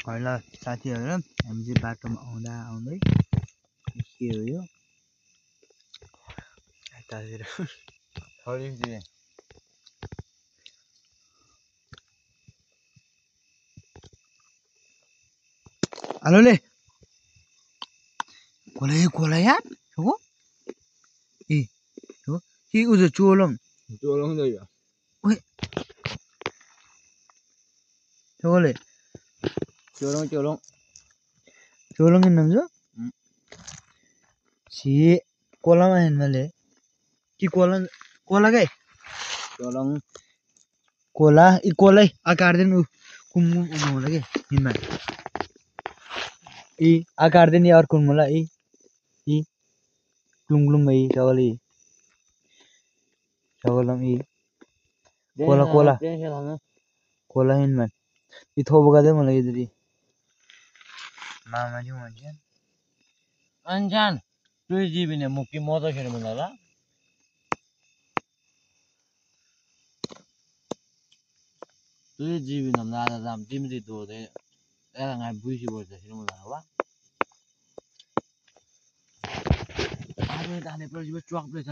ल साथीहरु हामी चाहिँ बाटोमा आउँदै के हो यो यतातिर हेलो ले कोला यार हो ए हो के उज चोलङ दै ओए चोले चोलङ नाम जो सी कोलामा हेन्नले कि कोला गए कोला ई कोलै आकार दिन कुम उनो लगे हिनमा ई आकार दिन यार कुम मला ई क्लुम ई चवलम ई कोला हिनमा ई थोबगा दे मलाई इधर मामा जी भन्छ अन्जान तुई जीविने मुक्की मजा खेल्नु मन होला तुई जीविने नादा जाम तिमीले दोदे एला ngai बुइसी बोल्छ खेल्नु मन होला आले दाले पछि चुक प्लेस